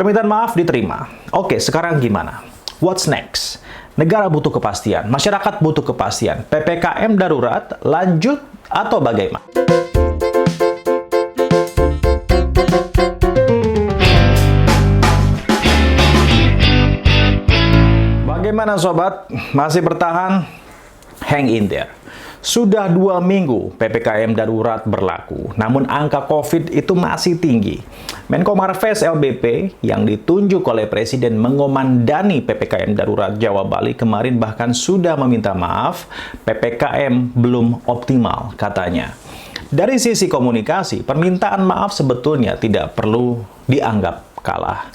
Permintaan maaf diterima. Oke, sekarang gimana? What's next? Negara butuh kepastian, masyarakat butuh kepastian. PPKM darurat lanjut atau bagaimana? Bagaimana sobat? Masih bertahan? Hang in there. Sudah 2 minggu PPKM darurat berlaku, namun angka COVID itu masih tinggi. Menko Marves LBP yang ditunjuk oleh Presiden mengomandani PPKM darurat Jawa Bali kemarin bahkan sudah meminta maaf, PPKM belum optimal katanya. Dari sisi komunikasi, permintaan maaf sebetulnya tidak perlu dianggap kalah.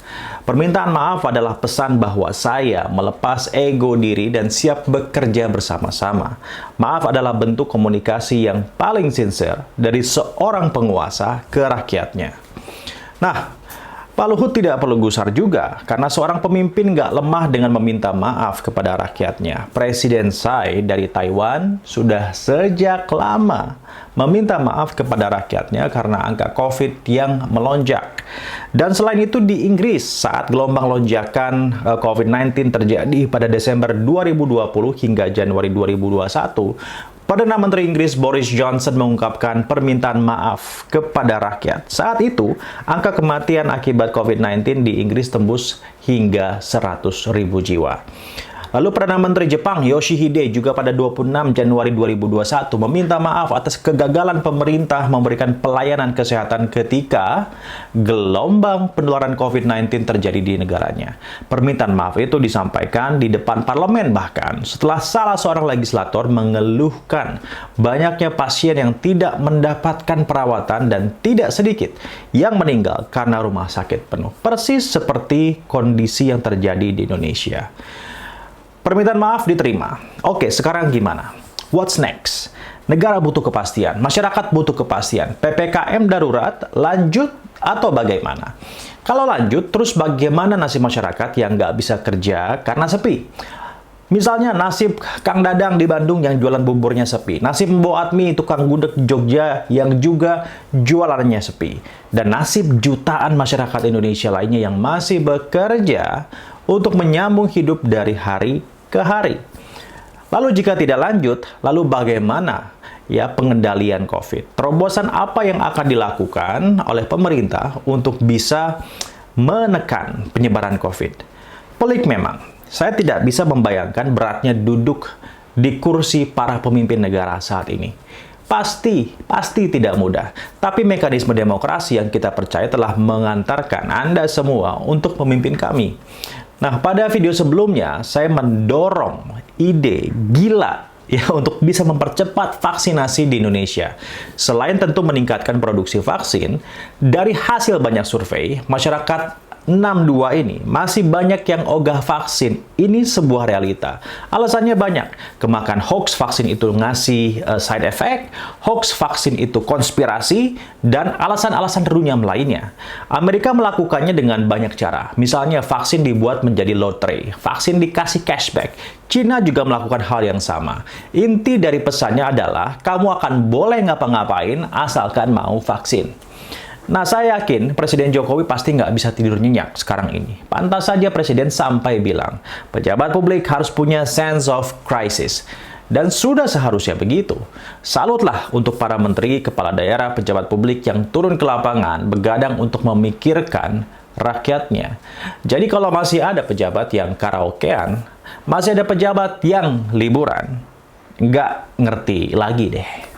Permintaan maaf adalah pesan bahwa saya melepas ego diri dan siap bekerja bersama-sama. Maaf adalah bentuk komunikasi yang paling sincere dari seorang penguasa ke rakyatnya. Nah, Pak Luhut tidak perlu gusar juga, karena seorang pemimpin nggak lemah dengan meminta maaf kepada rakyatnya. Presiden Tsai dari Taiwan sudah sejak lama meminta maaf kepada rakyatnya karena angka COVID yang melonjak. Dan selain itu di Inggris, saat gelombang lonjakan COVID-19 terjadi pada Desember 2020 hingga Januari 2021, Perdana Menteri Inggris Boris Johnson mengungkapkan permintaan maaf kepada rakyat. Saat itu, angka kematian akibat COVID-19 di Inggris tembus hingga 100.000 jiwa. Lalu Perdana Menteri Jepang Yoshihide juga pada 26 Januari 2021 meminta maaf atas kegagalan pemerintah memberikan pelayanan kesehatan ketika gelombang penularan COVID-19 terjadi di negaranya. Permintaan maaf itu disampaikan di depan parlemen bahkan setelah salah seorang legislator mengeluhkan banyaknya pasien yang tidak mendapatkan perawatan dan tidak sedikit yang meninggal karena rumah sakit penuh. Persis seperti kondisi yang terjadi di Indonesia. Permintaan maaf diterima. Oke, sekarang gimana? What's next? Negara butuh kepastian, masyarakat butuh kepastian. PPKM darurat lanjut atau bagaimana? Kalau lanjut, terus bagaimana nasib masyarakat yang nggak bisa kerja karena sepi? Misalnya nasib Kang Dadang di Bandung yang jualan buburnya sepi. Nasib Mbok Atmi tukang gudeg Jogja yang juga jualannya sepi. Dan nasib jutaan masyarakat Indonesia lainnya yang masih bekerja untuk menyambung hidup dari hari ke hari. Lalu jika tidak lanjut, lalu bagaimana ya pengendalian COVID? Terobosan apa yang akan dilakukan oleh pemerintah untuk bisa menekan penyebaran COVID? Pelik memang, saya tidak bisa membayangkan beratnya duduk di kursi para pemimpin negara saat ini. Pasti tidak mudah. Tapi mekanisme demokrasi yang kita percaya telah mengantarkan Anda semua untuk memimpin kami. Nah, pada video sebelumnya, saya mendorong ide gila ya untuk bisa mempercepat vaksinasi di Indonesia. Selain tentu meningkatkan produksi vaksin, dari hasil banyak survei, masyarakat 62 ini masih banyak yang ogah vaksin. Ini sebuah realita. Alasannya banyak. Kemakan hoax vaksin itu ngasih side effect, hoax vaksin itu konspirasi, dan alasan-alasan runyam lainnya. Amerika melakukannya dengan banyak cara. Misalnya vaksin dibuat menjadi lotre, vaksin dikasih cashback. Cina juga melakukan hal yang sama. Inti dari pesannya adalah kamu akan boleh ngapa-ngapain asalkan mau vaksin. Nah, saya yakin Presiden Jokowi pasti nggak bisa tidur nyenyak sekarang ini. Pantas saja Presiden sampai bilang, pejabat publik harus punya sense of crisis. Dan sudah seharusnya begitu. Salutlah untuk para menteri, kepala daerah, pejabat publik yang turun ke lapangan, begadang untuk memikirkan rakyatnya. Jadi kalau masih ada pejabat yang karaokean, masih ada pejabat yang liburan, nggak ngerti lagi deh.